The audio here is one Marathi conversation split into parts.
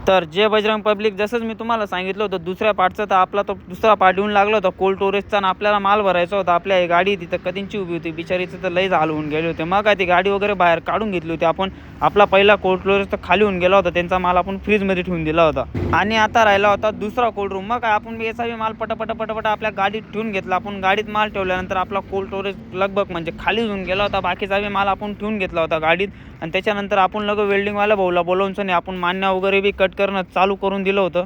तर जे बजरंग पब्लिक, जसंच मी तुम्हाला सांगितलं होतं दुसऱ्या पार्टचा, तर आपला तो दुसरा पार्ट येऊन लागला होता कोल्ड स्टोरेजचा आणि आपल्याला माल भरायचा होता. आपल्या गाडी तिथं कधींची उभी होती, बिचारीचं तर लईच हाल होऊन गेले होते. मग काय ती गाडी वगैरे बाहेर काढून घेतली होती आपण. आपला पहिला कोल्ड स्टोरेज तर खाली होऊन गेला होता, त्यांचा माल आपण फ्रीजमध्ये ठेवून दिला होता आणि आता राहिला होता दुसरा कोल्ड रूम. मग काय आपण याचा बी माल पटापट आपल्या गाडीत ठेवून घेतला. आपण गाडीत माल ठेवल्यानंतर आपला कोल्ड स्टोरेज लगभग म्हणजे खाली होऊन गेला होता. बाकीचा बी माल आपण ठेवून घेतला होता गाडीत आणि त्याच्यानंतर आपण लगेच वेल्डिंगवाला भाऊला बोलवून आपण मान्य वगैरे बी कट करणं चालू करून दिलं होतं.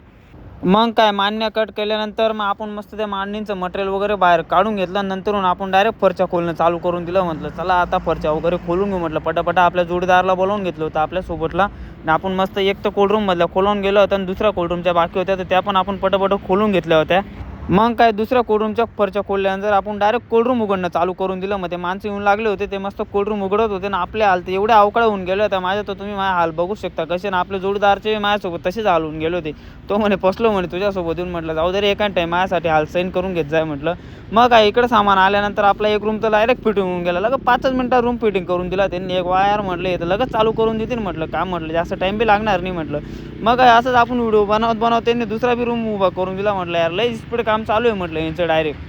मग काय मान्य कट केल्यानंतर मग आपण मस्त त्या मांडणीचं मटेरियल वगैरे बाहेर काढून घेतलं. नंतरून आपण डायरेक्ट फरच्या खोलणं चालू करून दिलं. म्हटलं चला आता फरच्या वगैरे खोलून घेऊ. म्हटलं पटापटा आपल्या जोडीदाराला बोलावून घेतलं होतं आपल्यासोबतला आणि आपण मस्त एक तर कोल्ड रूममधल्या खोलून गेलो होतं आणि दुसऱ्या कोल्ड रूमच्या बाकी होत्या तर त्या पण आपण पटापट खोलून घेतल्या होत्या. मग काय दुसऱ्या कोल्ड रूमच्या फरच्या खोलल्यानंतर आपण डायरेक्ट कोल्ड रूम उघडणं चालू करून दिलं. मग ते माणसं येऊन लागले होते, ते मस्त कोल्ड रूम उघडत होते ना आपले हाल तर एवढे अवकाळ होऊन गेले होते माझ्या, तर तुम्ही माझ्या हाल बघू शकता कसे ना. आपले जोडीदारचे माझ्यासोबत तसेच हाल होऊन गेले होते. तो म्हणे फसलो म्हणे तुझ्यासोबत येऊन. म्हटलं जाऊ दे रे, एका टाईम माझ्यासाठी हाल सैन करून घेत जाय म्हटलं. मग काय इकडे सामान आल्यानंतर आपला एक रूम तर डायरेक्ट फिटिंग होऊन गेला. लगेच 5च मिनिटात रूम फिटिंग करून दिला त्यांनी. एक वायर म्हटलं तर लगेच चालू करून देतील म्हटलं काम. म्हटलं जास्त टाईम बी लागणार नाही म्हटलं. मग काय असंच आपण व्हिडिओ बनवत त्यांनी दुसरा बी रूम उभा करून दिला. म्हटलं यार लई स्पीड काम चालू आहे म्हटलं यांचं. डायरेक्ट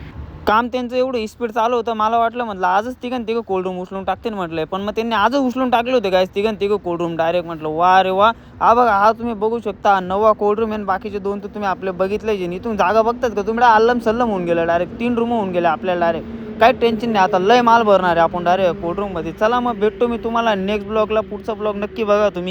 काम त्यांचं एवढं स्पीड चालू होतं, मला वाटलं म्हटलं आजच तिघं कोल्ड रूम उचलून टाकतील म्हटलं. पण मग त्यांनी आजच उचलून टाकले होते काय तिघं कोल्ड रूम डायरेक्ट. म्हटलं वा रे वा. हा बघा, हा तुम्ही बघू शकता 9वा कोल्ड रूम आहे. बाकीचे 2 तर तुम्ही आपले बघितले जे. इथून जागा बघतात का तुम्ही? अल्लम सल्लम होऊन गेलं डायरेक्ट. 3 रूम होऊन गेले आपल्याला डायरेक्ट. काही टेन्शन नाही, आता लय माल भरणार आहे आपण डायरेक्ट कोल्ड रूममध्ये. चला मग भेटतो मी तुम्हाला नेक्स्ट ब्लॉगला. पुढचा ब्लॉग नक्की बघा तुम्ही.